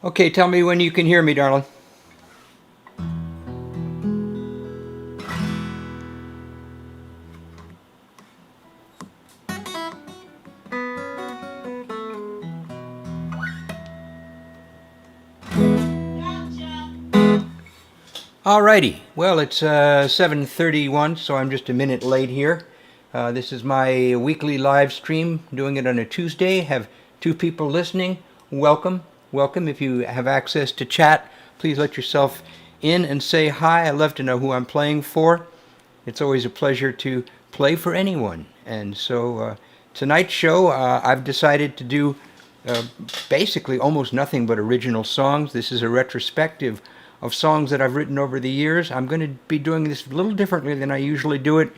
Okay, tell me when you can hear me, darling. Alrighty, well it's 7:31, so I'm just a minute late here. This is my weekly live stream, doing it on a Tuesday. Have two people listening. Welcome. If you have access to chat, please let yourself in and say hi. I love to know who I'm playing for. It's always a pleasure to play for anyone. And so tonight's show, I've decided to do basically almost nothing but original songs. This is a retrospective of songs that I've written over the years. I'm going to be doing this a little differently than I usually do it.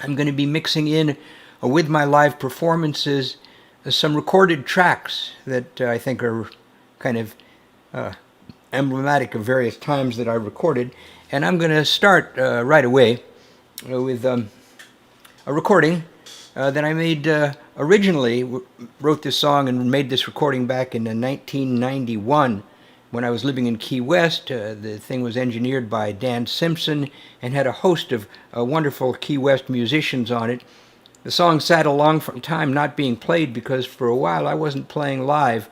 I'm going to be mixing in with my live performances some recorded tracks that I think are kind of emblematic of various times that I recorded. And I'm going to start right away with a recording that I made originally. Wrote this song and made this recording back in 1991 when I was living in Key West. The thing was engineered by Dan Simpson and had a host of wonderful Key West musicians on it. The song sat a long time not being played because for a while I wasn't playing live,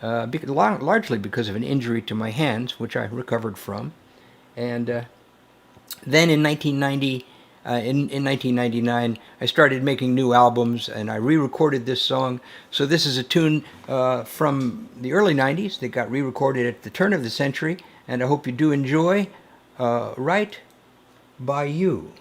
largely because of an injury to my hands, which I recovered from. And then in 1999, I started making new albums, and I re-recorded this song. So this is a tune from the early 90s that got re-recorded at the turn of the century, and I hope you do enjoy Right By You.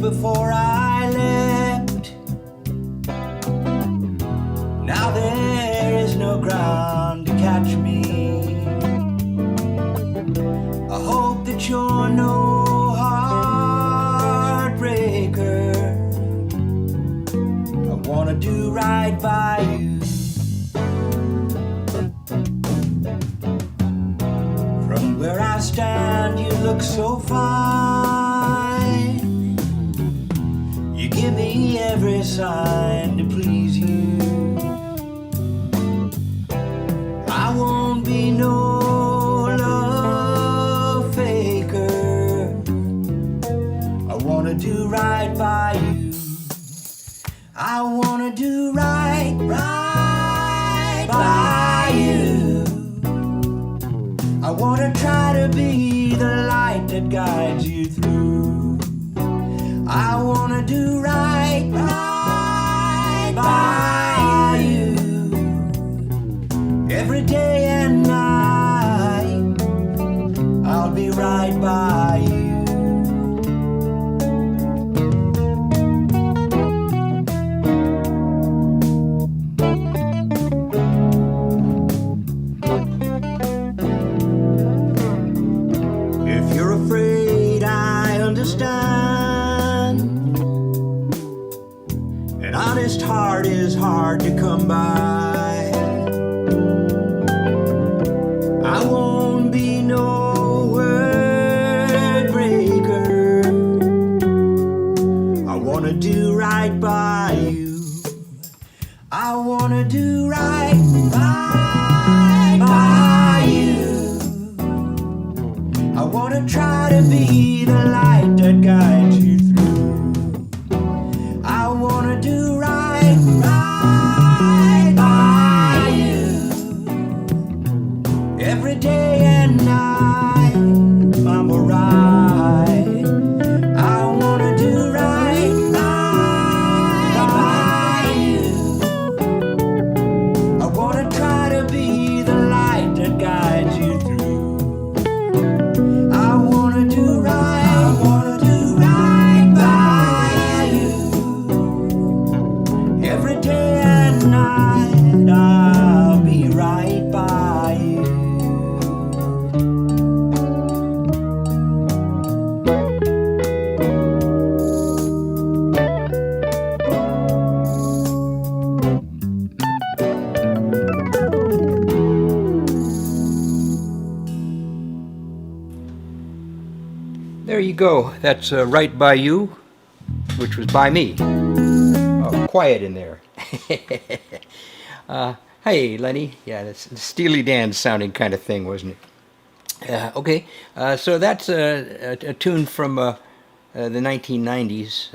Before I left, now there is no ground to catch me. I hope that you're no heartbreaker. I wanna do right by you. From where I stand, you look so fine. Give me every sign to please you. I won't be no love faker. I wanna do right by you. I wanna do right by you. I wanna try to be the light that guides you through. I wanna do right by you. Every day and night, I'll be right by you. If you're afraid, I understand. An honest heart is hard to come by. I won't be no word breaker. I wanna do right by you. I wanna do right by you. I wanna try to be the light that guides you through. I wanna do right by you. Every day and night, I'm alright. I wanna do right by you. I wanna try to be the light that guides you through. I wanna do right go. That's Right By You, which was by me. Oh, quiet in there. Hey, Lenny. Yeah, that's Steely Dan sounding kind of thing, wasn't it? Okay, so that's a tune from the 1990s.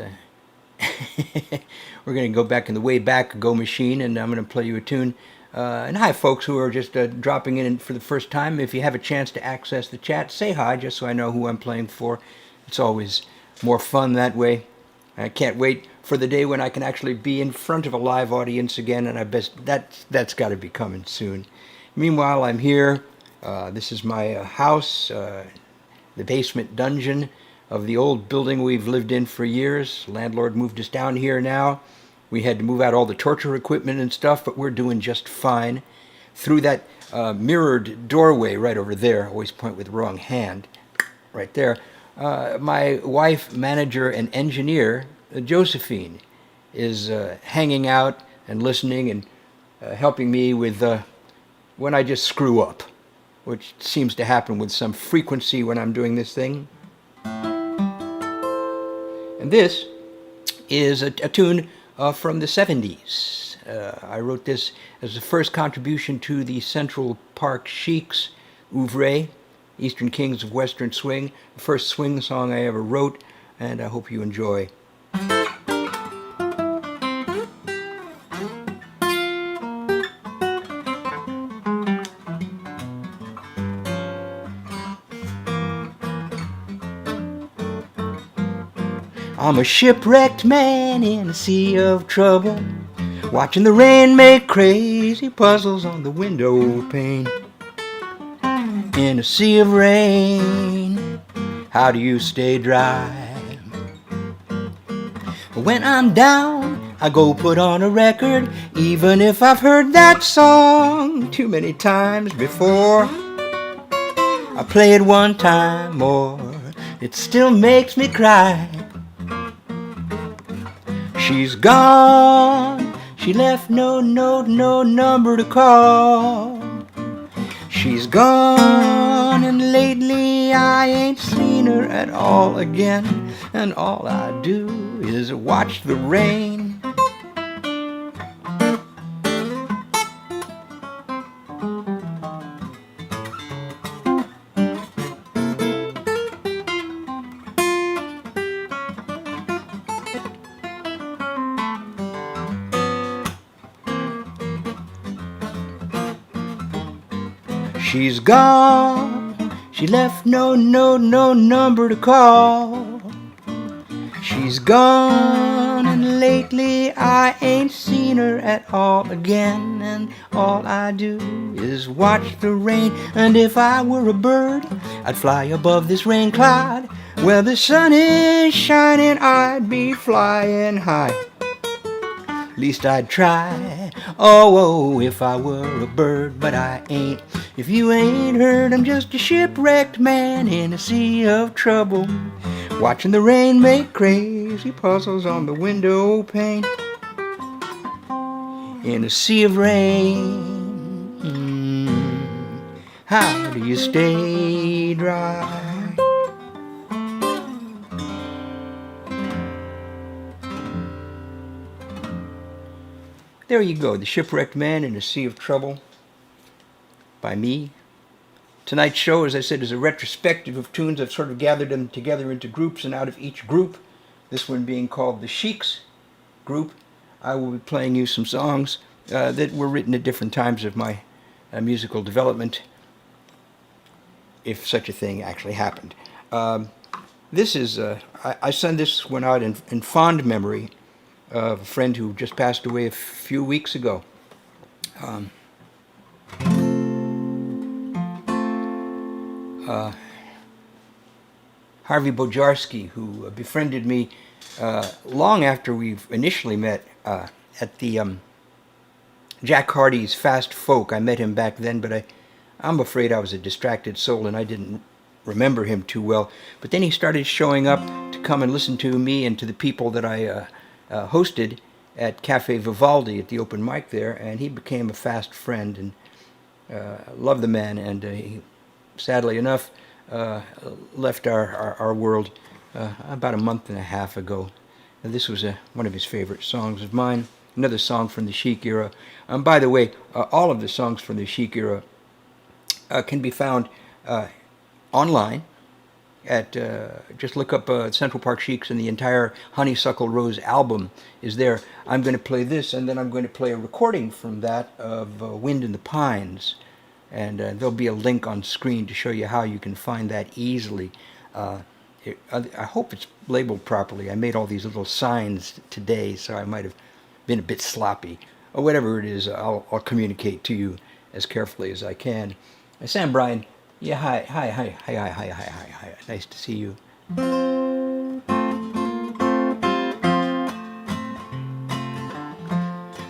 We're going to go back in the way back go machine, and I'm going to play you a tune. And hi, folks who are just dropping in for the first time. If you have a chance to access the chat, say hi, just so I know who I'm playing for. It's always more fun that way. I can't wait for the day when I can actually be in front of a live audience again, and I bet that's got to be coming soon. Meanwhile, I'm here. This is my house, the basement dungeon of the old building we've lived in for years. Landlord moved us down here now. We had to move out all the torture equipment and stuff, but we're doing just fine. Through that mirrored doorway right over there, always point with the wrong hand, right there, my wife, manager, and engineer, Josephine, is hanging out and listening and helping me with when I just screw up, which seems to happen with some frequency when I'm doing this thing. And this is a tune from the 70s. I wrote this as the first contribution to the Central Park Chics oeuvre, Eastern Kings of Western Swing, the first swing song I ever wrote, and I hope you enjoy. I'm a shipwrecked man in a sea of trouble, watching the rain make crazy puzzles on the window pane. In a sea of rain, how do you stay dry? When I'm down, I go put on a record, even if I've heard that song too many times before. I play it one time more, it still makes me cry. She's gone, she left no note, no number to call. She's gone, and lately I ain't seen her at all again, and all I do is watch the rain. She's gone, she left no note, no number to call. She's gone, and lately I ain't seen her at all again, and all I do is watch the rain. And if I were a bird, I'd fly above this rain cloud. Where the sun is shining, I'd be flying high. Least I'd try. Oh, if I were a bird, but I ain't. If you ain't heard, I'm just a shipwrecked man in a sea of trouble, watching the rain make crazy puzzles on the window pane. In a sea of rain, how do you stay dry? There you go, The Shipwrecked Man in a Sea of Trouble by me. Tonight's show, as I said, is a retrospective of tunes. I've sort of gathered them together into groups, and out of each group, this one being called the Chics group, I will be playing you some songs that were written at different times of my musical development, if such a thing actually happened. This is, I send this one out in fond memory of a friend who just passed away a few weeks ago. Harvey Bojarski, who befriended me long after we initially met at the Jack Hardy's Fast Folk. I met him back then, but I'm afraid I was a distracted soul and I didn't remember him too well. But then he started showing up to come and listen to me and to the people that I hosted at Cafe Vivaldi at the open mic there, and he became a fast friend, and loved the man, and he, sadly enough, left our world about a month and a half ago. This was one of his favorite songs of mine, another song from the Chic era. By the way, all of the songs from the Chic era can be found online at just look up Central Park Chics, and the entire Honeysuckle Rose album is there. I'm going to play this, and then I'm going to play a recording from that of Wind in the Pines, and there'll be a link on screen to show you how you can find that easily. I hope it's labeled properly. I made all these little signs today, so I might have been a bit sloppy. Or whatever it is, I'll communicate to you as carefully as I can. Sam Bryan, yeah, hi. Nice to see you.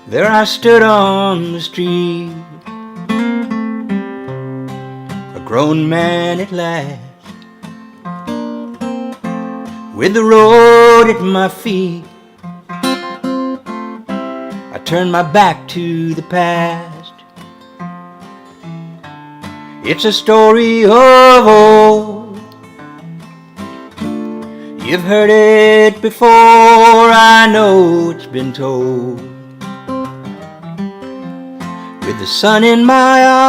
There I stood on the street, a grown man at last, with the road at my feet. I turned my back to the past. It's a story of old. You've heard it before, I know it's been told. With the sun in my eyes,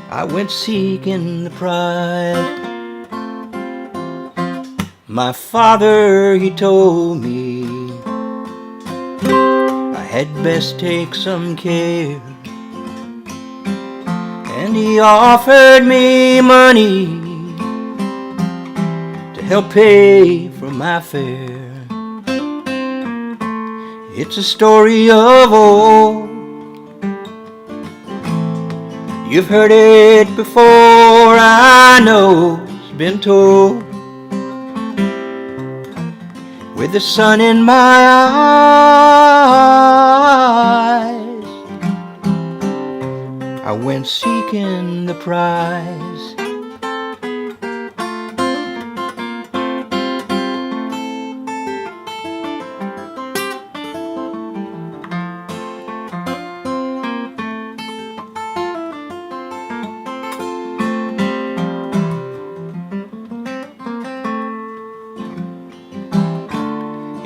I went seeking the prize. My father, he told me I had best take some care, and he offered me money to help pay for my fare. It's a story of old. You've heard it before, I know it's been told. With the sun in my eyes, I went seeking the prize.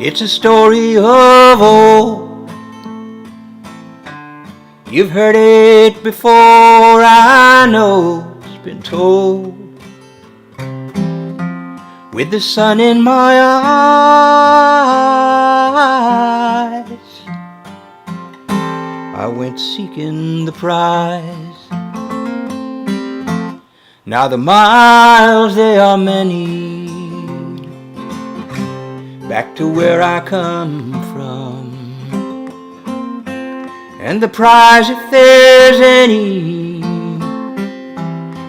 It's a story of old. You've heard it before, I know it's been told. With the sun in my eyes, I went seeking the prize. Now the miles, they are many, back to where I come from, and the prize, if there's any,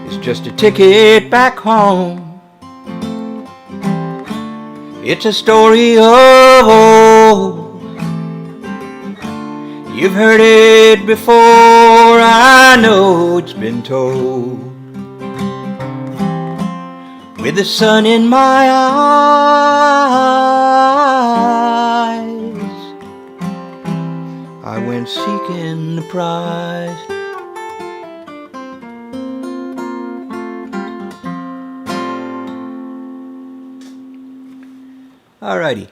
is just a ticket back home. It's a story of old. You've heard it before, I know it's been told. With the sun in my eyes, I went seeking the prize. Alrighty,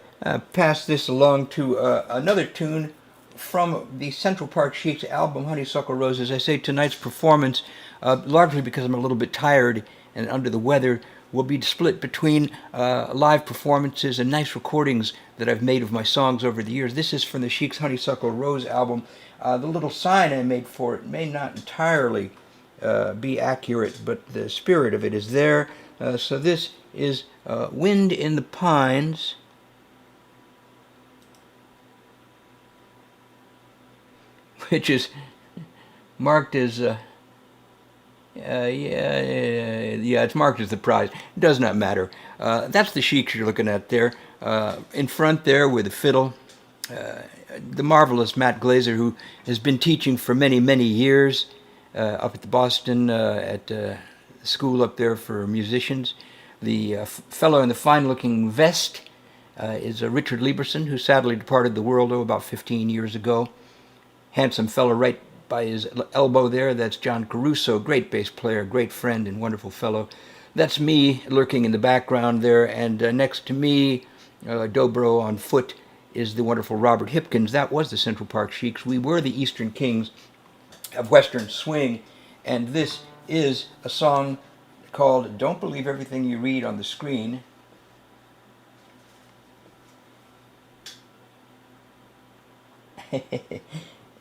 pass this along to another tune from the Central Park Chics album, Honeysuckle Rose. As I say, tonight's performance, largely because I'm a little bit tired and under the weather, will be split between live performances and nice recordings that I've made of my songs over the years. This is from the Chics' Honeysuckle Rose album. The little sign I made for it may not entirely be accurate, but the spirit of it is there. So this is Wind in the Pines. Which is marked as... it's marked as the prize. It does not matter. That's the Chics you're looking at there. In front there with the fiddle, the marvelous Matt Glazer, who has been teaching for many, many years up at the Boston, at the school up there for musicians. The fellow in the fine-looking vest is Richard Lieberson, who sadly departed the world about 15 years ago. Handsome fellow right by his elbow there, that's John Caruso, great bass player, great friend and wonderful fellow. That's me lurking in the background there, and next to me, dobro on foot, is the wonderful Robert Hipkins. That was the Central Park Sheiks. We were the Eastern Kings of Western Swing, and this is a song called Don't Believe Everything You Read on the Screen.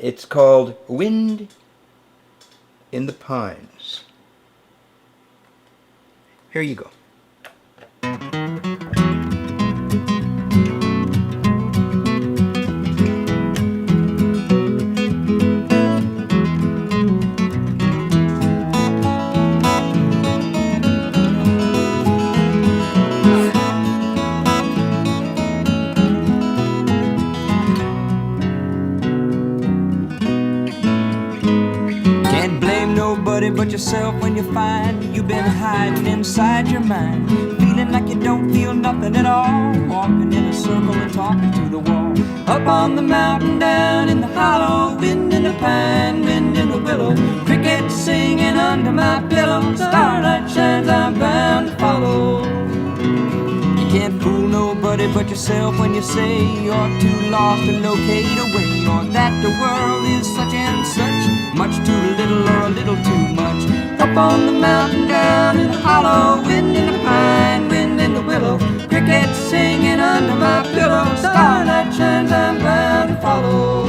It's called Wind in the Pines. Here you go. But yourself when you find you've been hiding inside your mind, feeling like you don't feel nothing at all, walking in a circle and talking to the wall. Up on the mountain, down in the hollow, wind in the pine, wind in the willow, crickets singing under my pillow, starlight shines, I'm bound to follow. You can't fool nobody but yourself when you say you're too lost to locate a way, or that the world is such and such, much too little or a little too much. Up on the mountain, down in the hollow, wind in the pine, wind in the willow, crickets singing under my pillow, starlight shines, I'm bound to follow.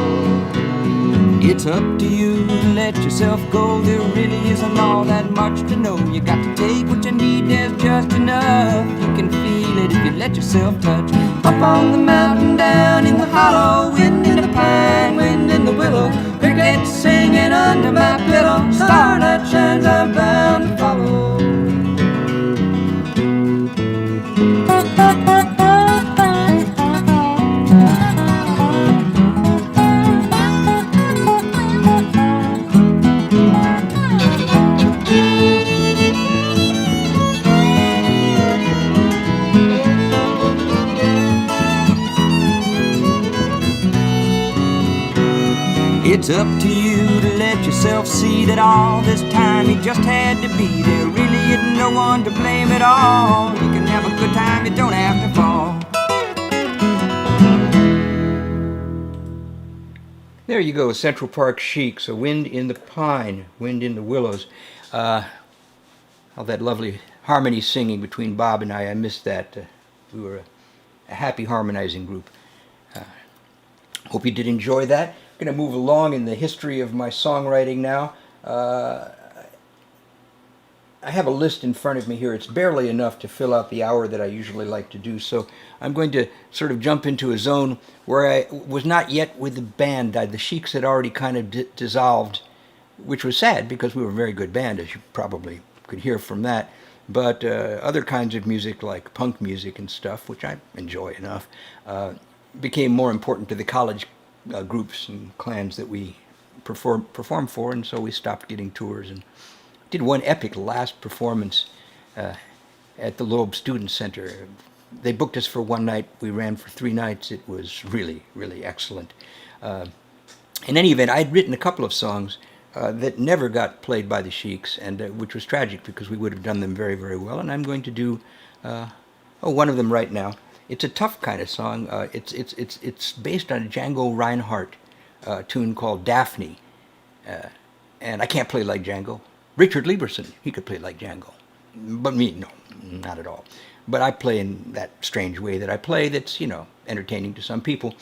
It's up to you to let yourself go. There really isn't all that much to know. You got to take what you need, there's just enough. You can feel it if you let yourself touch. Up on the mountain, down in the hollow, wind in the pine, wind in the willow, crickets singing under my pillow, starlight shines, I'm bound to follow. It's up to you to let yourself see that all this time you just had to be there. Really isn't no one to blame at all. You can have a good time, you don't have to fall. There you go, Central Park Sheiks, a wind in the pine, wind in the willows. All that lovely harmony singing between Bob and I missed that. We were a happy harmonizing group. Hope you did enjoy that. I'm going to move along in the history of my songwriting now. I have a list in front of me here. It's barely enough to fill out the hour that I usually like to do, so I'm going to sort of jump into a zone where I was not yet with the band. The Sheiks had already kind of dissolved, which was sad because we were a very good band, as you probably could hear from that. But other kinds of music, like punk music and stuff, which I enjoy enough, became more important to the college groups and clans that we perform for, and so we stopped getting tours and did one epic last performance at the Loeb Student Center. They booked us for one night. We ran for 3 nights. It was really, really excellent. In any event, I'd written a couple of songs that never got played by the Sheiks, and which was tragic because we would have done them very, very well. And I'm going to do one of them right now. It's a tough kind of song. It's based on a Django Reinhardt tune called Daphne, and I can't play like Django. Richard Lieberson, he could play like Django, but me, no, not at all. But I play in that strange way that I play that's, entertaining to some people.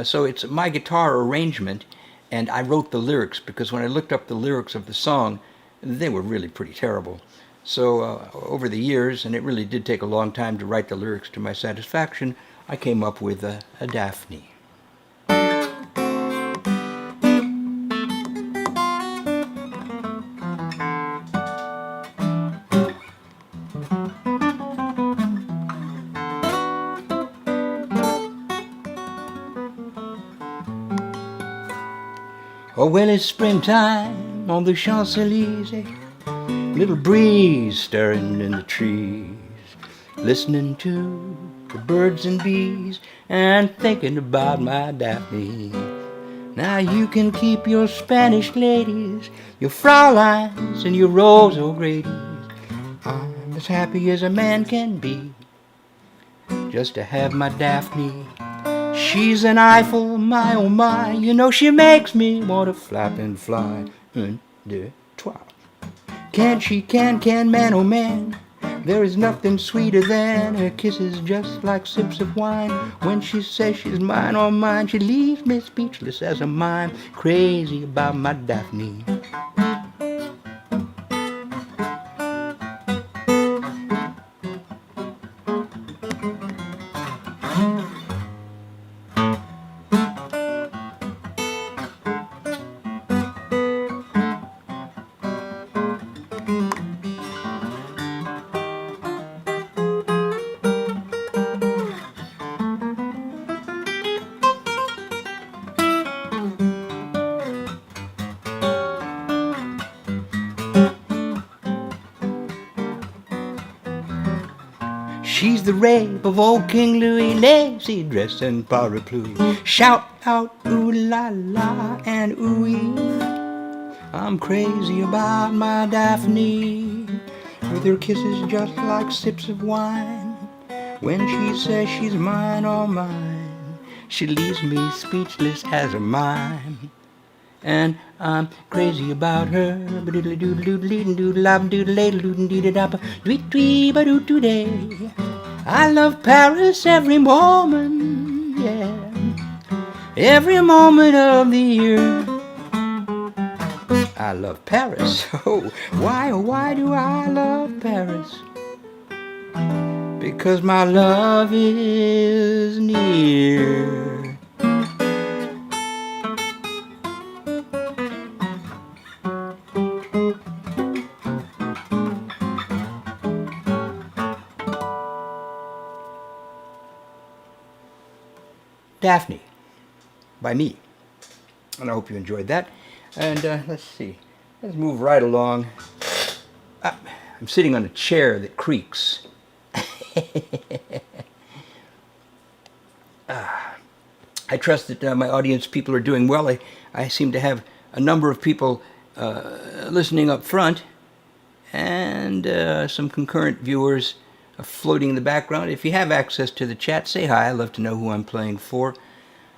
So it's my guitar arrangement, and I wrote the lyrics because when I looked up the lyrics of the song, they were really pretty terrible. So over the years, and it really did take a long time to write the lyrics to my satisfaction, I came up with a Daphne. Oh, well, it's springtime on the Champs-Élysées, little breeze stirring in the trees, listening to the birds and bees and thinking about my Daphne. Now you can keep your Spanish ladies, your Frauleins, and your Rose O'Grady's. I'm as happy as a man can be, just to have my Daphne. She's an Eiffel, my oh my, you know she makes me want to flap and fly. Un, deux, trois. Can she, can, man, oh man. There is nothing sweeter than her kisses, just like sips of wine. When she says she's mine, oh mine, she leaves me speechless as a mime, crazy about my Daphne. She's the rape of old King Louis, lacy dress and parapluie. Shout out ooh la la and ooh-wee. I'm crazy about my Daphne, with her kisses just like sips of wine. When she says she's mine, oh mine, she leaves me speechless as a mime. And I'm crazy about her. I love Paris every moment, yeah, every moment of the year. I love Paris. Oh, why do I love Paris? Because my love is near. Daphne, by me. And I hope you enjoyed that. And let's see. Let's move right along. I'm sitting on a chair that creaks. I trust that my audience people are doing well. I seem to have a number of people listening up front and some concurrent viewers floating in the background. If you have access to the chat, say hi. I'd love to know who I'm playing for.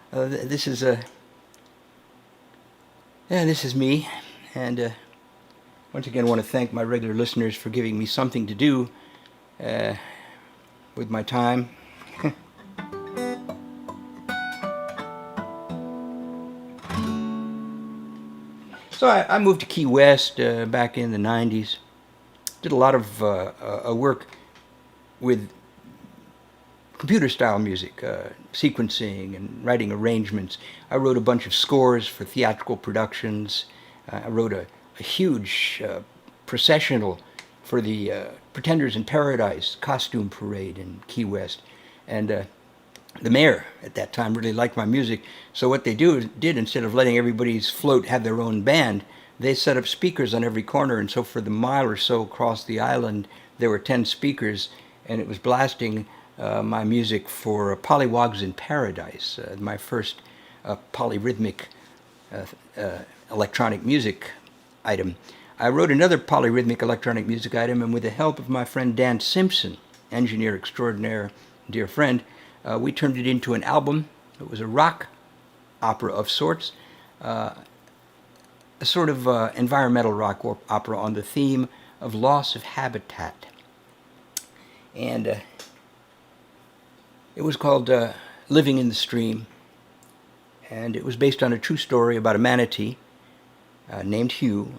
This is me, and once again I want to thank my regular listeners for giving me something to do with my time. So I moved to Key West back in the 90s. Did a lot of work with computer-style music, sequencing and writing arrangements. I wrote a bunch of scores for theatrical productions. I wrote a huge processional for the Pretenders in Paradise costume parade in Key West. And the mayor at that time really liked my music. So what they did, instead of letting everybody's float have their own band, they set up speakers on every corner. And so for the mile or so across the island, there were 10 speakers, and it was blasting my music for Pollywogs in Paradise, my first polyrhythmic electronic music item. I wrote another polyrhythmic electronic music item, and with the help of my friend Dan Simpson, engineer extraordinaire, dear friend, we turned it into an album. It was a rock opera of sorts, a sort of environmental rock opera on the theme of loss of habitat. And it was called Living in the Stream, and it was based on a true story about a manatee named Hugh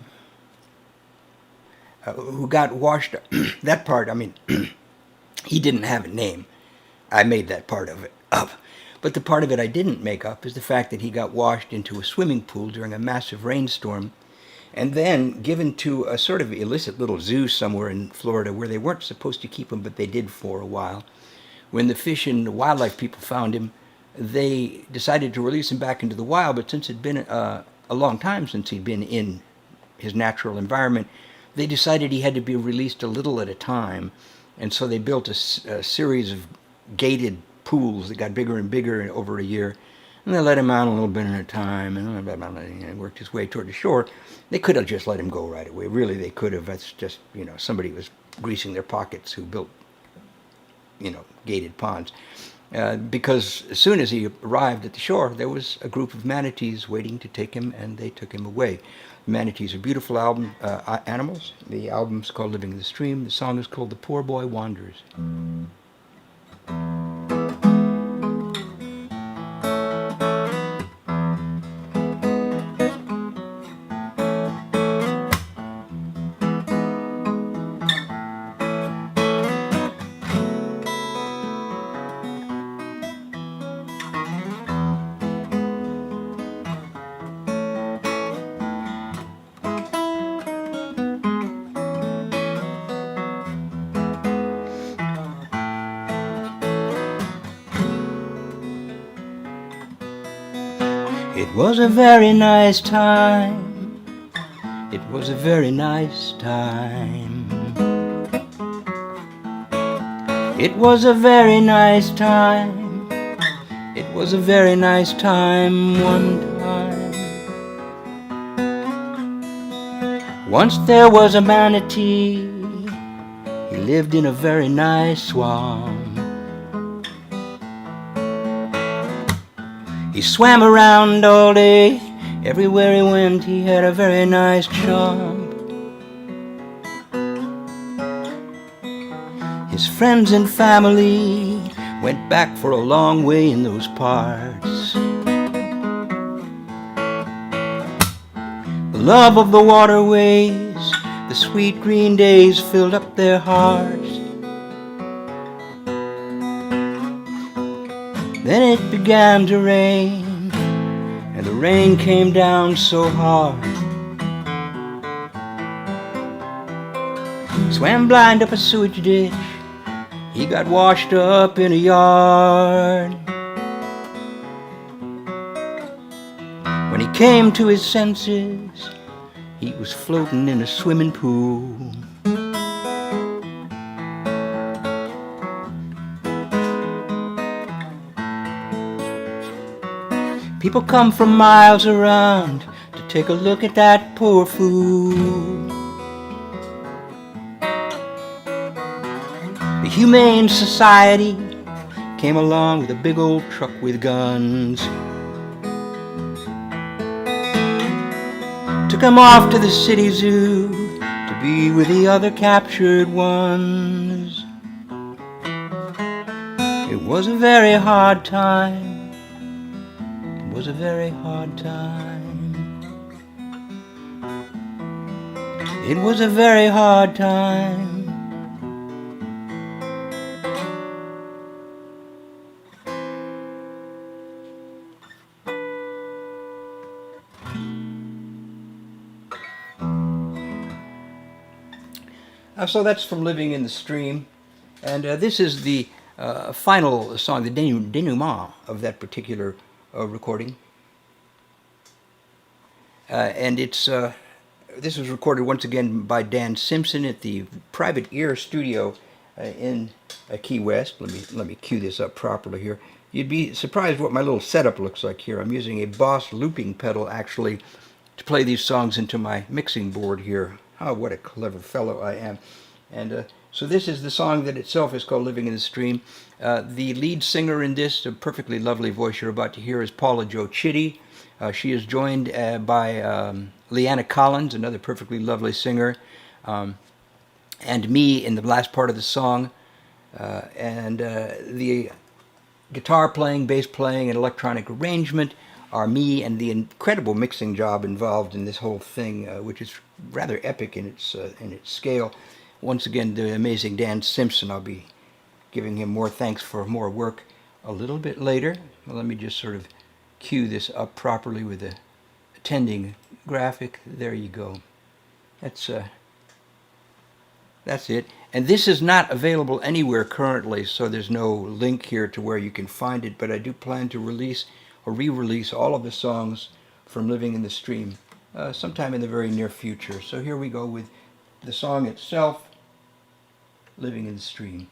who got washed. That part, I mean, he didn't have a name. I made that part of it up. But the part of it I didn't make up is the fact that he got washed into a swimming pool during a massive rainstorm, and then given to a sort of illicit little zoo somewhere in Florida where they weren't supposed to keep him, but they did for a while. When the fish and wildlife people found him, they decided to release him back into the wild, but since it'd been a long time since he'd been in his natural environment, they decided he had to be released a little at a time, and so they built a series of gated pools that got bigger and bigger over a year. And they let him out a little bit at a time, and worked his way toward the shore. They could have just let him go right away. Really, they could have. That's just, somebody was greasing their pockets who built, gated ponds. Because as soon as he arrived at the shore, there was a group of manatees waiting to take him, and they took him away. Manatees are beautiful animals. The album's called Living in the Stream. The song is called The Poor Boy Wanders. It was a very nice time. It was a very nice time. It was a very nice time. It was a very nice time one time. Once there was a manatee. He lived in a very nice swamp. He swam around all day. Everywhere he went, he had a very nice chum. His friends and family went back for a long way in those parts. The love of the waterways, the sweet green days filled up their hearts. Then it began to rain, and the rain came down so hard. He swam blind up a sewage ditch. He got washed up in a yard. When he came to his senses, he was floating in a swimming pool. People come from miles around to take a look at that poor fool. The Humane Society came along with a big old truck with guns. Took him off to the city zoo to be with the other captured ones. It was a very hard time. It was a very hard time. It was a very hard time. So that's from Living in the Stream, and this is the final song, the denouement of that particular recording. And it's this was recorded once again by Dan Simpson at the Private Ear Studio in Key West. Let me cue this up properly here. You'd be surprised what my little setup looks like here. I'm using a Boss looping pedal actually to play these songs into my mixing board here. Oh, what a clever fellow I am. And so this is the song that itself is called Living in the Stream. The lead singer in this, a perfectly lovely voice you're about to hear, is Paula Jo Chitty. She is joined by Leanna Collins, another perfectly lovely singer, and me in the last part of the song. And the guitar playing, bass playing, and electronic arrangement are me, and the incredible mixing job involved in this whole thing, which is rather epic in its scale. Once again, the amazing Dan Simpson. I'll be giving him more thanks for more work a little bit later. Well, let me just sort of cue this up properly with the attending graphic. There you go. That's it. And this is not available anywhere currently, so there's no link here to where you can find it, but I do plan to release or re-release all of the songs from Living in the Stream sometime in the very near future. So here we go with the song itself, Living in the Stream.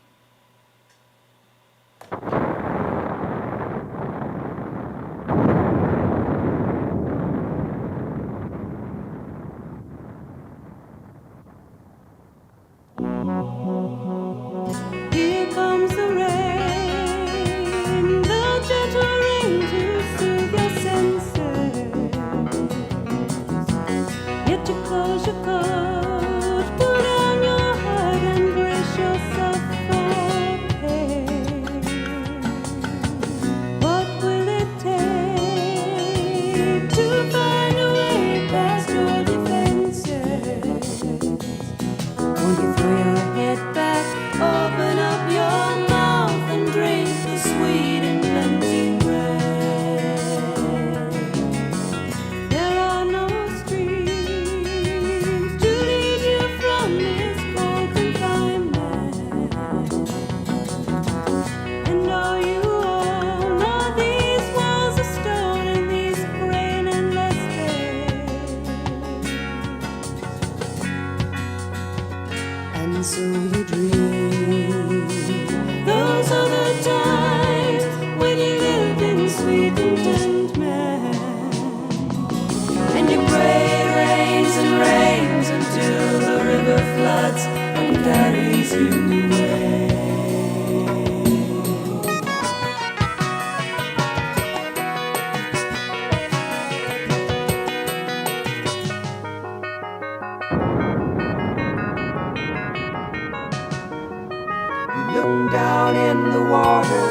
down in the water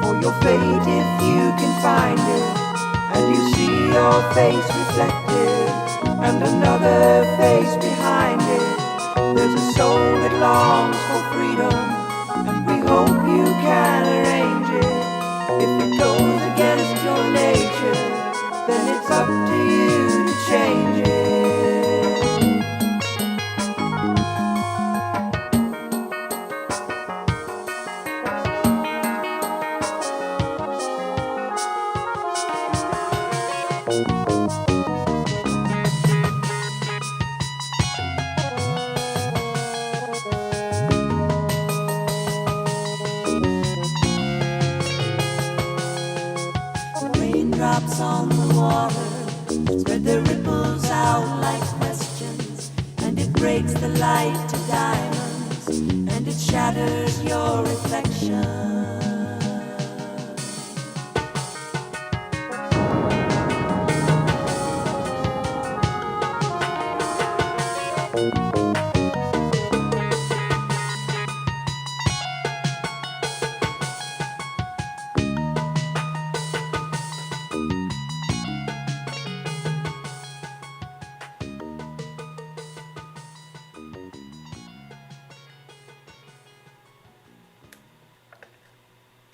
for your fate if you can find it, and you see your face reflected and another face behind it. There's a soul that longs for freedom, and we hope you can arrange it. If it goes against your nature, then it's up to you to change it. Raindrops on the water spread their ripples out like questions, and it breaks the light to diamonds, and it shatters your reflection.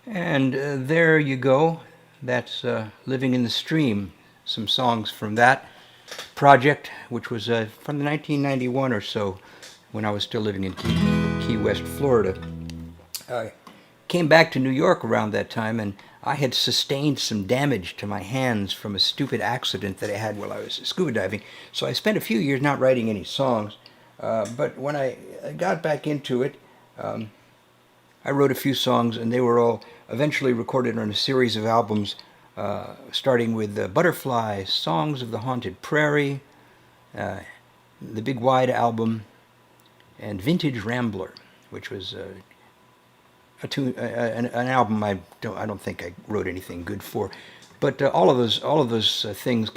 And there you go. That's Living in the Stream, some songs from that project, which was from 1991 or so, when I was still living in Key West, Florida. I came back to New York around that time, and I had sustained some damage to my hands from a stupid accident that I had while I was scuba diving. So I spent a few years not writing any songs, but when I got back into it, I wrote a few songs, and they were all eventually recorded on a series of albums, starting with Butterfly, Songs of the Haunted Prairie, the Big Wide album, and Vintage Rambler, which was an album I don't think I wrote anything good for, but all of those things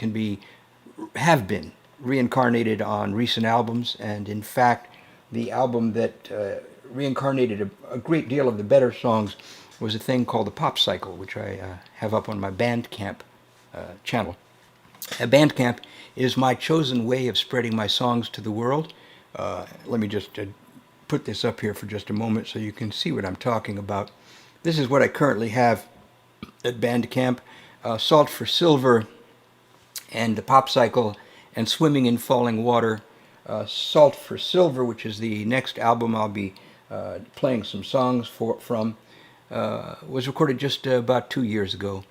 have been reincarnated on recent albums, and in fact, the album that reincarnated a great deal of the better songs was a thing called the Pop Cycle, which I have up on my Bandcamp channel. Bandcamp is my chosen way of spreading my songs to the world. Let me just put this up here for just a moment so you can see what I'm talking about. This is what I currently have at Bandcamp. Salt for Silver and the Pop Cycle and Swimming in Falling Water. Salt for Silver, which is the next album I'll be playing some songs from, was recorded just about 2 years ago.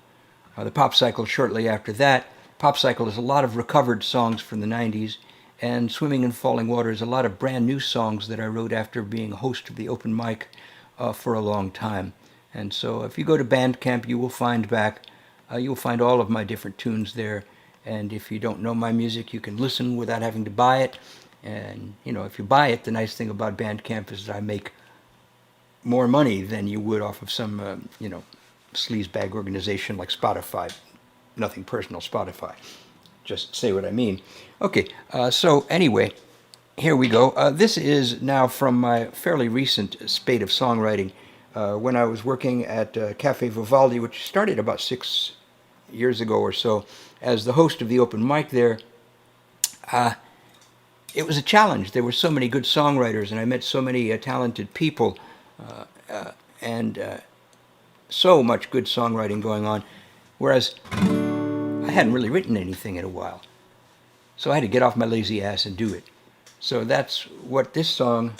The Pop Cycle shortly after that. Pop Cycle is a lot of recovered songs from the 90s, and Swimming in Falling Water is a lot of brand new songs that I wrote after being a host of the open mic for a long time. And so if you go to Bandcamp, you will find all of my different tunes there. And if you don't know my music, you can listen without having to buy it. And, if you buy it, the nice thing about Bandcamp is that I make more money than you would off of some, sleazebag organization like Spotify. Nothing personal, Spotify. Just say what I mean. Okay, so anyway, here we go. This is now from my fairly recent spate of songwriting. When I was working at Cafe Vivaldi, which started about 6 years ago or so, as the host of the open mic there, it was a challenge. There were so many good songwriters, and I met so many talented people, and so much good songwriting going on, whereas I hadn't really written anything in a while. So I had to get off my lazy ass and do it. So that's what this song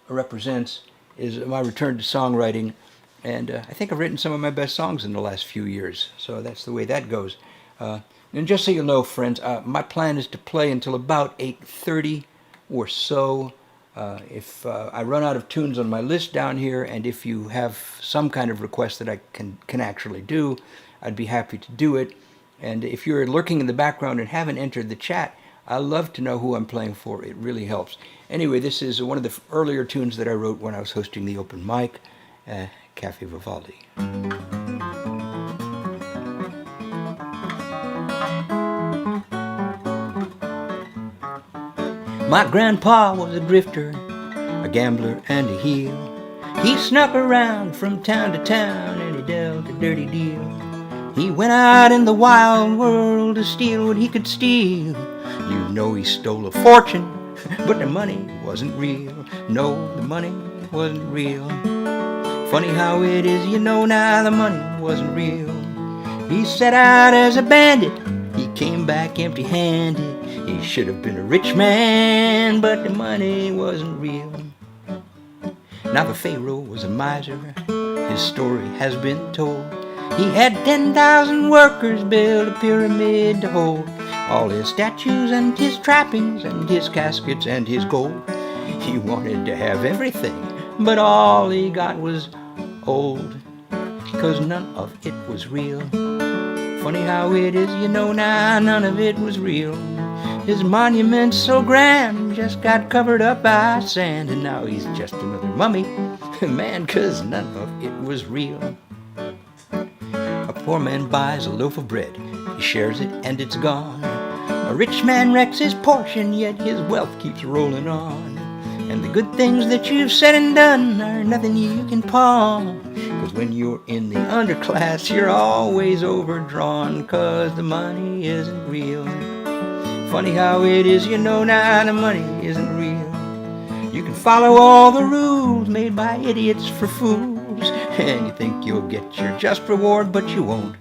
represents, is my return to songwriting. And I think I've written some of my best songs in the last few years. So that's the way that goes. And just so you know, friends, my plan is to play until about 8:30 or so. If I run out of tunes on my list down here, and if you have some kind of request that I can actually do, I'd be happy to do it. And if you're lurking in the background and haven't entered the chat, I love to know who I'm playing for. It really helps. Anyway, this is one of the earlier tunes that I wrote when I was hosting the open mic, Cafe Vivaldi. My grandpa was a drifter, a gambler and a heel. He snuck around from town to town and he dealt a dirty deal. He went out in the wild world to steal what he could steal. You know he stole a fortune, but the money wasn't real. No, the money wasn't real. Funny how it is, you know now the money wasn't real. He set out as a bandit, he came back empty-handed. He should have been a rich man, but the money wasn't real. Now the Pharaoh was a miser, his story has been told. He had 10,000 workers build a pyramid to hold all his statues and his trappings and his caskets and his gold. He wanted to have everything, but all he got was old, 'cause none of it was real. Funny how it is, you know now, none of it was real. His monument so grand just got covered up by sand, and now he's just another mummy, man, 'cause none of it was real. A poor man buys a loaf of bread, he shares it and it's gone. A rich man wrecks his portion, yet his wealth keeps rolling on. And the good things that you've said and done are nothing you can pawn. 'Cause when you're in the underclass, you're always overdrawn, 'cause the money isn't real. Funny how it is, you know now the money isn't real. You can follow all the rules made by idiots for fools, and you think you'll get your just reward, but you won't.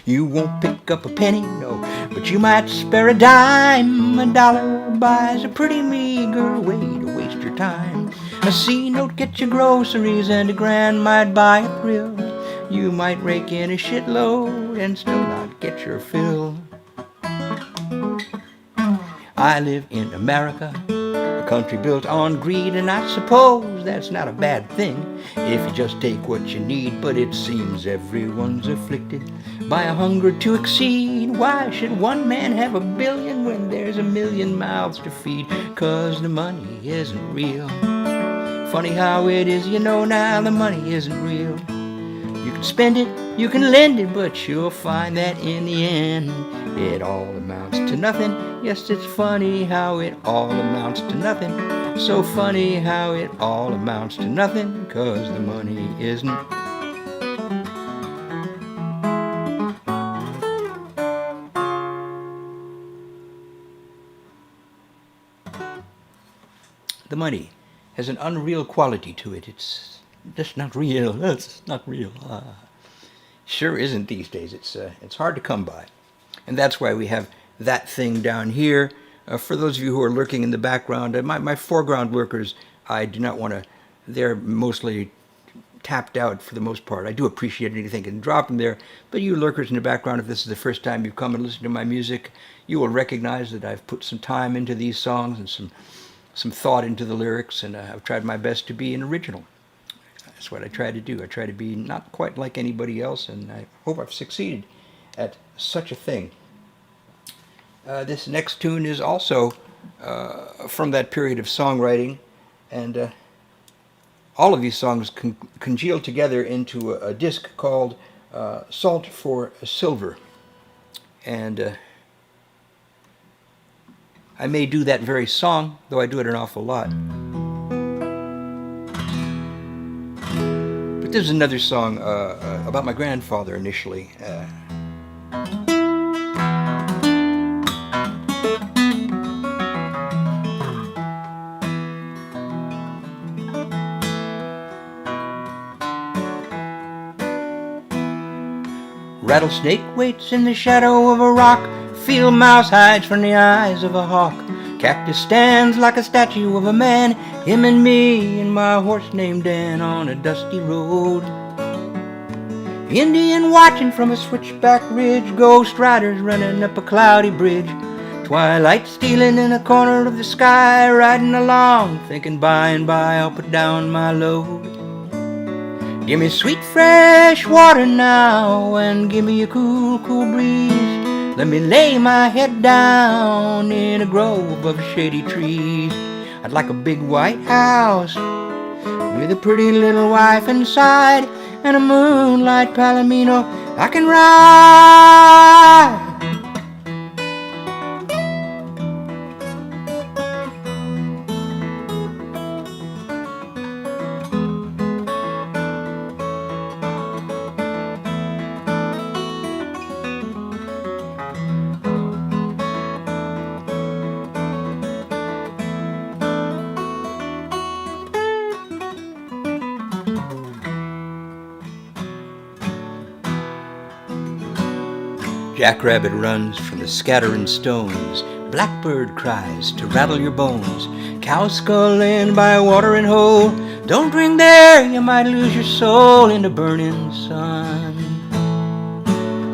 You won't pick up a penny, no, but you might spare a dime. A dollar buys a pretty meager way to waste your time. A C-note gets you groceries, and a grand might buy a thrill. You might rake in a shitload and still not get your fill. I live in America, a country built on greed, and I suppose that's not a bad thing if you just take what you need. But it seems everyone's afflicted by a hunger to exceed. Why should one man have 1 billion when there's 1 million mouths to feed? 'Cause the money isn't real. Funny how it is, you know now the money isn't real. You can spend it, you can lend it, but you'll find that in the end it all amounts to nothing. Yes, it's funny how it all amounts to nothing. So funny how it all amounts to nothing, 'cause the money isn't. The money has an unreal quality to it. It's just not real. It's not real. Sure isn't these days. It's hard to come by. And that's why we have that thing down here. For those of you who are lurking in the background, my foreground workers, I do not want to, they're mostly tapped out for the most part. I do appreciate anything and drop them there. But you lurkers in the background, if this is the first time you've come and listened to my music, you will recognize that I've put some time into these songs and some thought into the lyrics, and I've tried my best to be an original. That's what I try to do. I try to be not quite like anybody else, and I hope I've succeeded at such a thing. This next tune is also from that period of songwriting, and all of these songs congeal together into a disc called Salt for Silver. And I may do that very song, though I do it an awful lot. But there's another song about my grandfather initially. Rattlesnake waits in the shadow of a rock. Field mouse hides from the eyes of a hawk. Cactus stands like a statue of a man. Him and me and my horse named Dan on a dusty road. Indian watching from a switchback ridge. Ghost riders running up a cloudy bridge. Twilight stealing in a corner of the sky. Riding along thinking by and by I'll put down my load. Give me sweet fresh water now, and give me a cool, cool breeze. Let me lay my head down in a grove of shady trees. I'd like a big white house with a pretty little wife inside, and a moonlight palomino I can ride. Jackrabbit runs from the scattering stones. Blackbird cries to rattle your bones. Cow sculling by a watering hole. Don't drink there, you might lose your soul in the burning sun.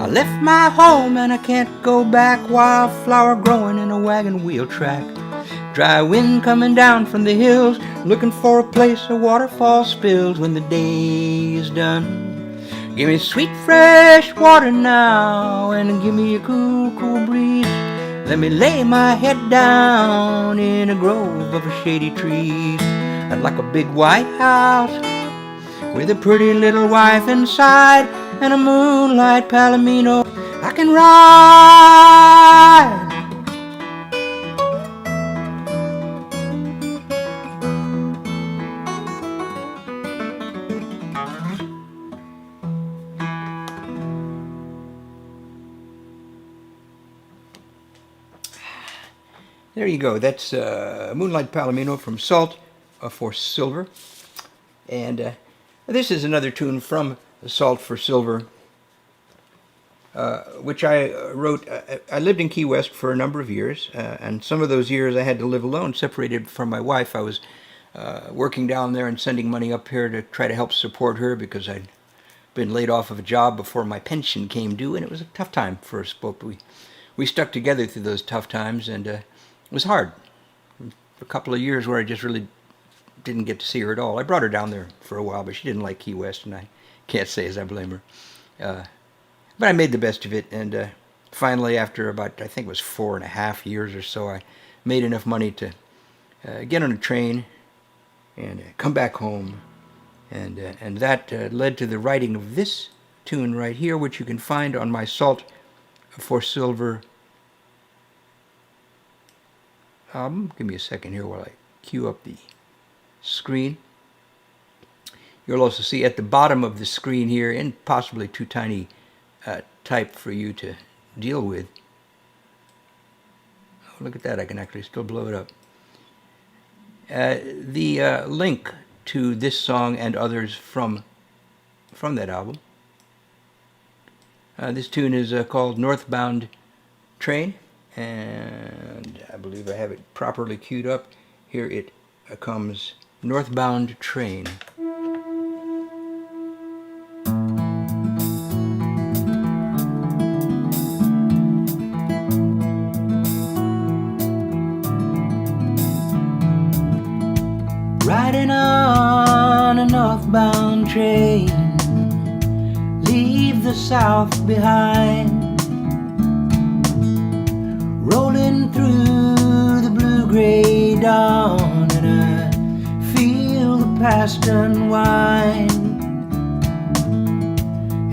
I left my home and I can't go back. Wildflower growing in a wagon wheel track. Dry wind coming down from the hills, looking for a place a waterfall spills when the day is done. Give me sweet fresh water now, and give me a cool, cool breeze. Let me lay my head down in a grove of shady trees. I'd like a big white house with a pretty little wife inside, and a moonlight palomino I can ride. There you go. That's Moonlight Palomino from Salt for Silver. And this is another tune from Salt for Silver, which I wrote. I lived in Key West for a number of years, and some of those years I had to live alone, separated from my wife. I was working down there and sending money up here to try to help support her because I'd been laid off of a job before my pension came due, and it was a tough time for us both. We stuck together through those tough times, and it was hard. For a couple of years where I just really didn't get to see her at all. I brought her down there for a while, but she didn't like Key West, and I can't say as I blame her. But I made the best of it, and finally, after about, I think it was 4.5 years or so, I made enough money to get on a train and come back home. And that led to the writing of this tune right here, which you can find on my Salt for Silver album. Give me a second here while I cue up the screen. You'll also see at the bottom of the screen here, in possibly too tiny type for you to deal with. Oh, look at that, I can actually still blow it up. The link to this song and others from that album. This tune is called Northbound Train, and I believe I have it properly queued up. Here it comes, Northbound Train. Riding on a northbound train, leave the south behind. Rolling through the blue-gray dawn, and I feel the past unwind.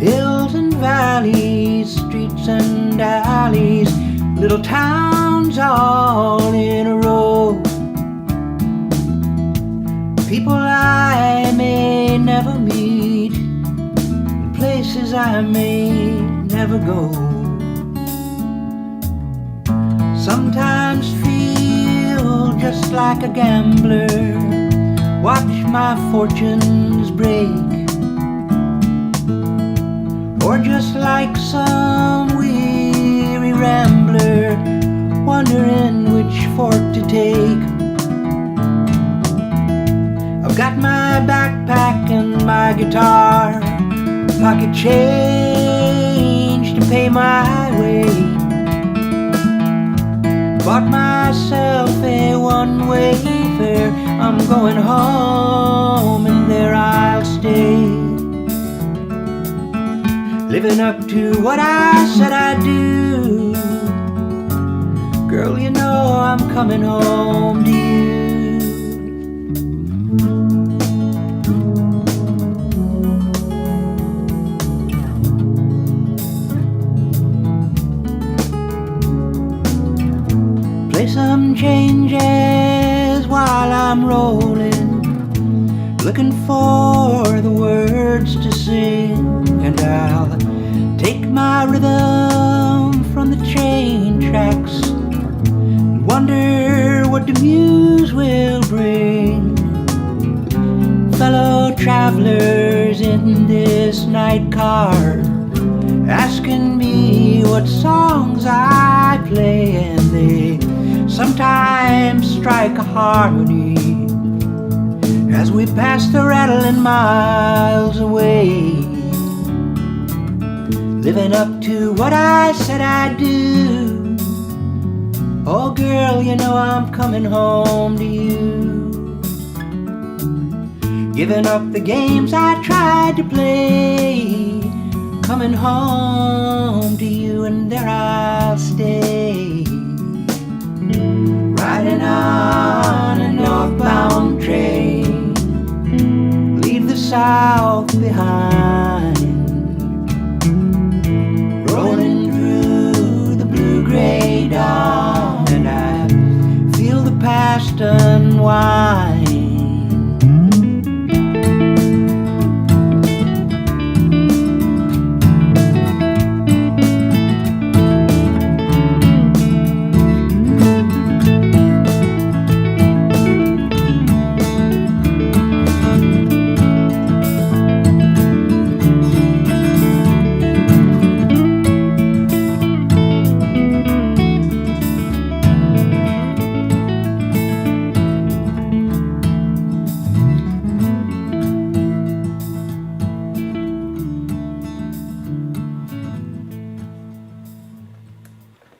Hills and valleys, streets and alleys, little towns all in a row. People I may never meet, places I may never go. Sometimes feel just like a gambler, watch my fortunes break. Or just like some weary rambler, wondering which fork to take. I've got my backpack and my guitar, pocket change to pay my way. Bought myself a one-way fare, I'm going home and there I'll stay. Living up to what I said I'd do. Girl, you know I'm coming home to you. Some changes while I'm rolling, looking for the words to sing, and I'll take my rhythm from the train tracks and wonder what the muse will bring. Fellow travelers in this night car, asking me what songs I play, and they sometimes strike a harmony as we pass the rattling miles away, living up to what I said I'd do. Oh girl, you know I'm coming home to you, giving up the games I tried to play, coming home to you, and there I'll stay, riding on a northbound train, leave the South behind, rolling through the blue-gray dawn, and I feel the past unwind.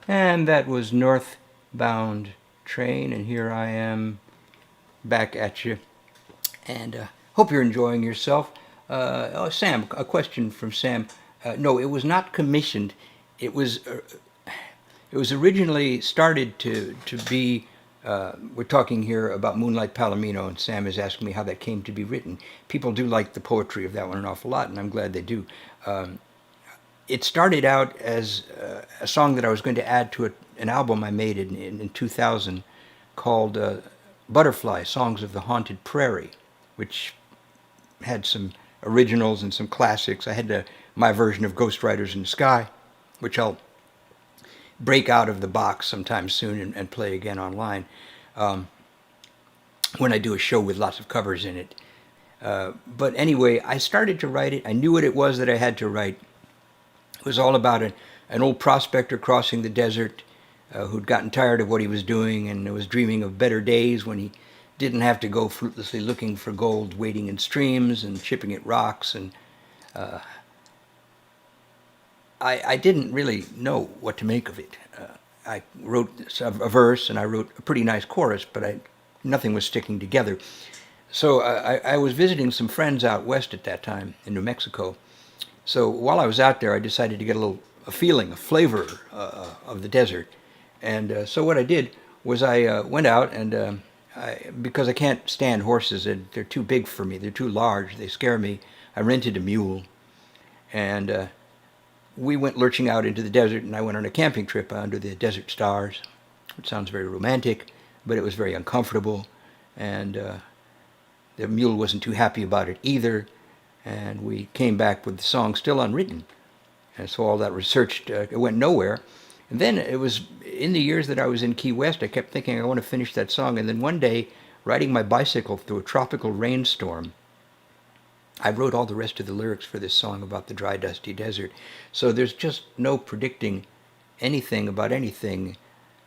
And that was Northbound Train, and here I am back at you, and hope you're enjoying yourself. Sam, a question from Sam. No, it was not commissioned. It was originally started to be. We're talking here about Moonlight Palomino, and Sam is asking me how that came to be written. People do like the poetry of that one an awful lot, and I'm glad they do. It started out as a song that I was going to add to an album I made in 2000 called Butterfly, Songs of the Haunted Prairie, which had some originals and some classics. I had my version of Ghost Riders in the Sky, which I'll break out of the box sometime soon and play again online when I do a show with lots of covers in it. But anyway, I started to write it. I knew what it was that I had to write. It was all about an old prospector crossing the desert who'd gotten tired of what he was doing and was dreaming of better days when he didn't have to go fruitlessly looking for gold, wading in streams and chipping at rocks. And I didn't really know what to make of it. I wrote a verse and I wrote a pretty nice chorus, but nothing was sticking together. So I was visiting some friends out west at that time in New Mexico. So while I was out there, I decided to get a feeling, a flavor of the desert. And so what I did was I went out and because I can't stand horses, they're too big for me, they're too large, they scare me, I rented a mule. And we went lurching out into the desert, and I went on a camping trip under the desert stars, which sounds very romantic, but it was very uncomfortable. And the mule wasn't too happy about it either. And we came back with the song still unwritten. And so all that research, it went nowhere. And then it was in the years that I was in Key West, I kept thinking I want to finish that song. And then one day, riding my bicycle through a tropical rainstorm, I wrote all the rest of the lyrics for this song about the dry, dusty desert. So there's just no predicting anything about anything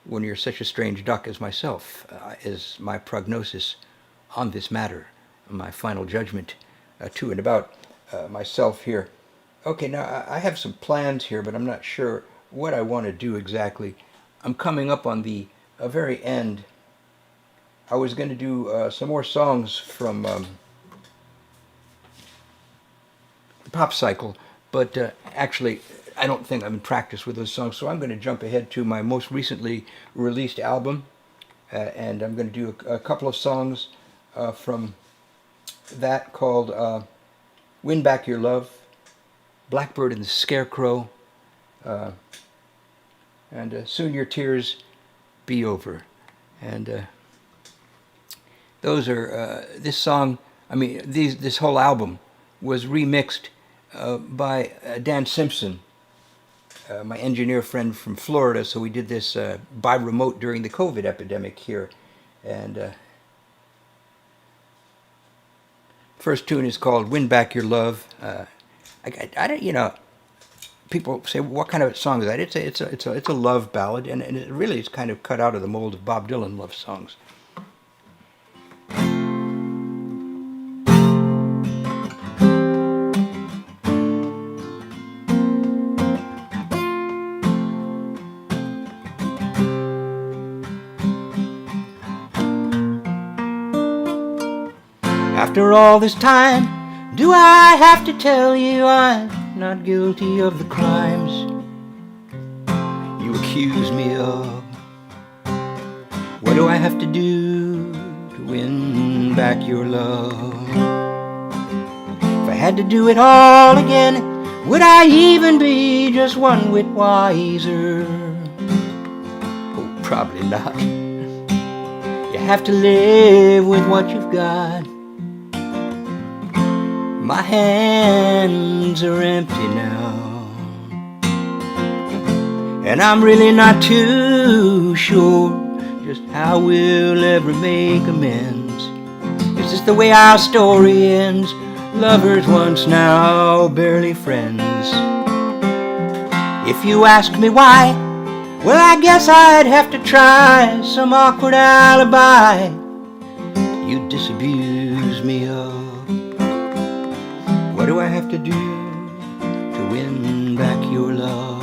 when you're such a strange duck as myself, is my prognosis on this matter, my final judgment to and about myself here. Okay, now I have some plans here, but I'm not sure what I want to do exactly. I'm coming up on the very end. I was going to do some more songs from the pop cycle, but actually I don't think I'm in practice with those songs, so I'm going to jump ahead to my most recently released album, and I'm going to do a couple of songs from that called Win Back Your Love, Blackbird and the Scarecrow, and Soon Your Tears Be Over. And those are, this song, this whole album was remixed by Dan Simpson, my engineer friend from Florida. So we did this by remote during the COVID epidemic here. And first tune is called Win Back Your Love. I don't, people say, what kind of song is that? It's a love ballad, and it really is kind of cut out of the mold of Bob Dylan love songs. After all this time, do I have to tell you I'm not guilty of the crimes you accuse me of? What do I have to do to win back your love? If I had to do it all again, would I even be just one whit wiser? Oh, probably not. You have to live with what you've got. My hands are empty now, and I'm really not too sure just how we'll ever make amends. Is this the way our story ends? Lovers once, now barely friends. If you ask me why, well, I guess I'd have to try some awkward alibi you'd disabuse me of. What do I have to do to win back your love?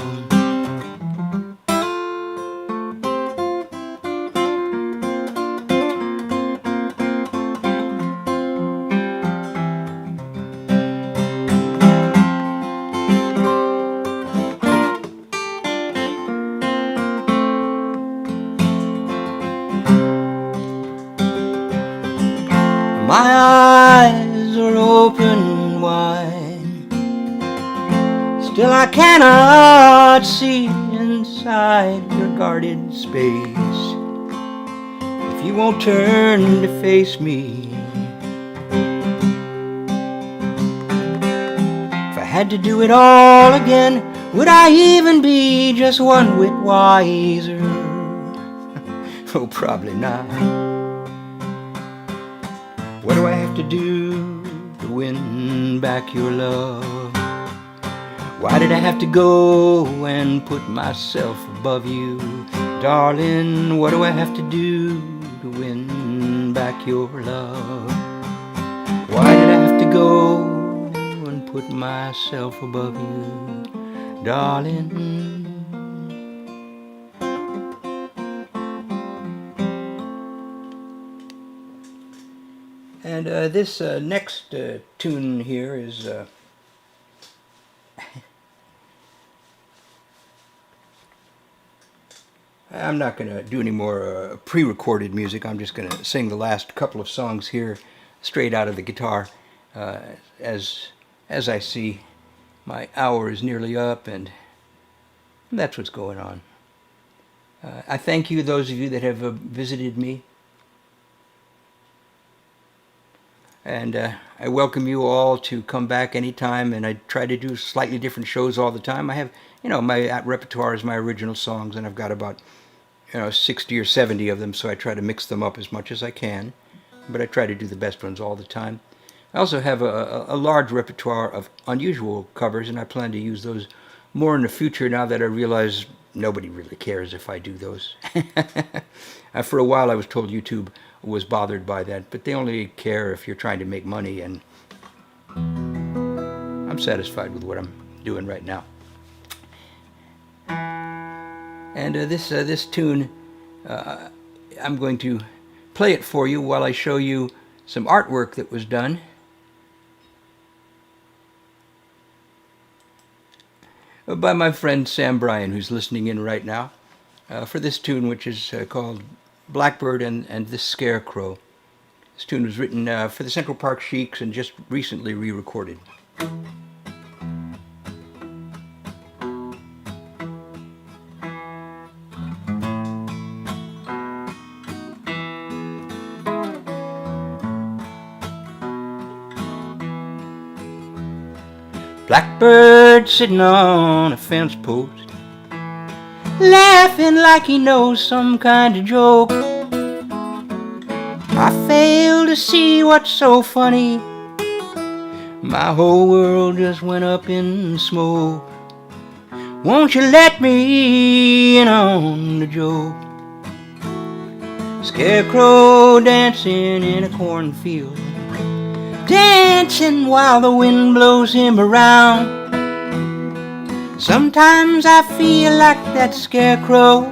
My eyes are open wide, still I cannot see inside your guarded space. If you won't turn to face me, if I had to do it all again, would I even be just one whit wiser? Oh, probably not. What do I have to do to win back your love? Why did I have to go and put myself above you? Darling, what do I have to do to win back your love? Why did I have to go and put myself above you? Darling, and this next tune here is I'm not going to do any more pre-recorded music. I'm just going to sing the last couple of songs here straight out of the guitar. As I see, my hour is nearly up, and that's what's going on. I thank you, those of you that have visited me. And I welcome you all to come back anytime, and I try to do slightly different shows all the time. I have, my repertoire is my original songs, and I've got about, 60 or 70 of them, so I try to mix them up as much as I can, but I try to do the best ones all the time. I also have a large repertoire of unusual covers, and I plan to use those more in the future now that I realize nobody really cares if I do those. For a while I was told YouTube was bothered by that, but they only care if you're trying to make money, and I'm satisfied with what I'm doing right now. And this tune, I'm going to play it for you while I show you some artwork that was done. By my friend Sam Bryan, who's listening in right now, for this tune, which is called Blackbird and the Scarecrow. This tune was written for the Central Park Sheiks and just recently re-recorded. Blackbird sitting on a fence post, laughing like he knows some kind of joke. I fail to see what's so funny. My whole world just went up in smoke. Won't you let me in on the joke? Scarecrow dancing in a cornfield, dancing while the wind blows him around. Sometimes I feel like that scarecrow,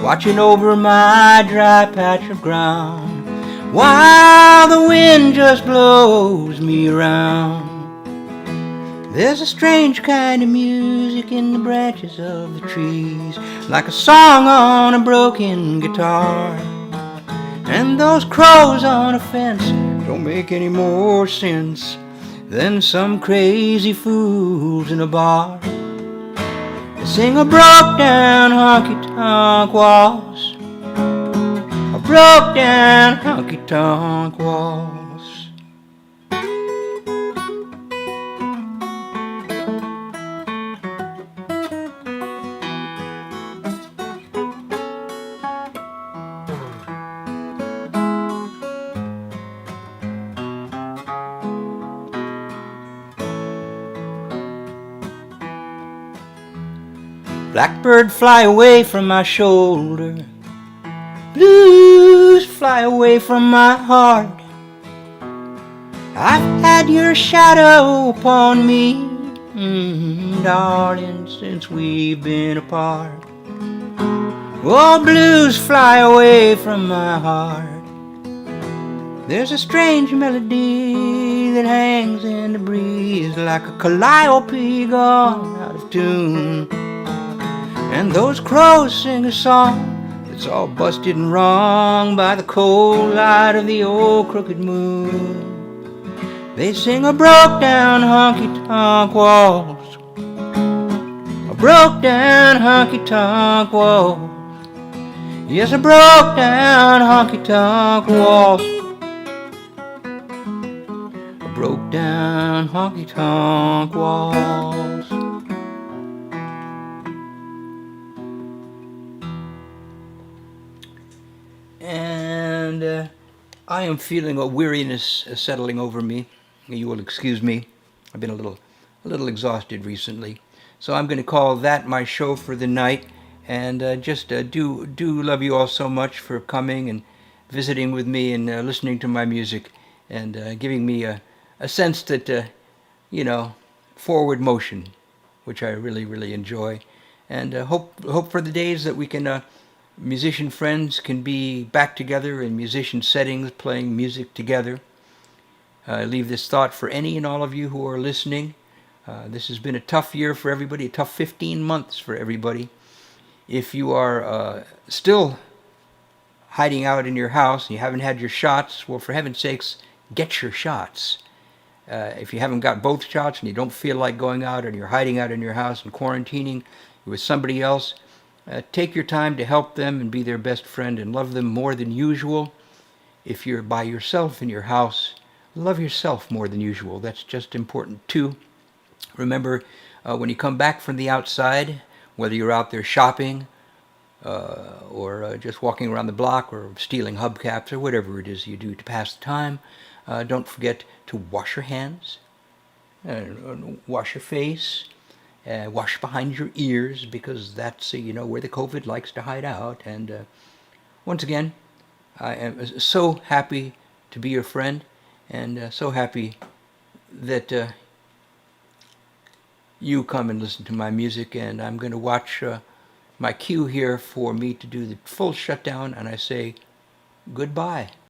watching over my dry patch of ground, while the wind just blows me around. There's a strange kind of music in the branches of the trees, like a song on a broken guitar. And those crows on a fence don't make any more sense than some crazy fools in a bar. They sing a broke down honky-tonk waltz, a broke down honky-tonk waltz. Blackbird, fly away from my shoulder. Blues, fly away from my heart. I've had your shadow upon me, darling, since we've been apart. Oh, blues, fly away from my heart. There's a strange melody that hangs in the breeze, like a calliope gone out of tune. And those crows sing a song that's all busted and wrong by the cold light of the old crooked moon. They sing a broke down honky-tonk waltz, a broke down honky-tonk waltz. Yes, a broke down honky-tonk waltz, a broke down honky-tonk waltz. And I am feeling a weariness settling over me. You will excuse me. I've been a little exhausted recently, so I'm going to call that my show for the night. And do love you all so much for coming and visiting with me and listening to my music and giving me a sense that forward motion, which I really enjoy. And hope for the days that we can. Musician friends can be back together in musician settings, playing music together. I leave this thought for any and all of you who are listening. This has been a tough year for everybody, a tough 15 months for everybody. If you are still hiding out in your house and you haven't had your shots, well, for heaven's sakes, get your shots. If you haven't got both shots and you don't feel like going out and you're hiding out in your house and quarantining with somebody else, take your time to help them and be their best friend and love them more than usual. If you're by yourself in your house, love yourself more than usual. That's just important too. Remember, when you come back from the outside, whether you're out there shopping or just walking around the block or stealing hubcaps or whatever it is you do to pass the time, don't forget to wash your hands, wash your face, wash behind your ears, because that's where the COVID likes to hide out. And once again, I am so happy to be your friend, and so happy that you come and listen to my music. And I'm going to watch my cue here for me to do the full shutdown, and I say goodbye.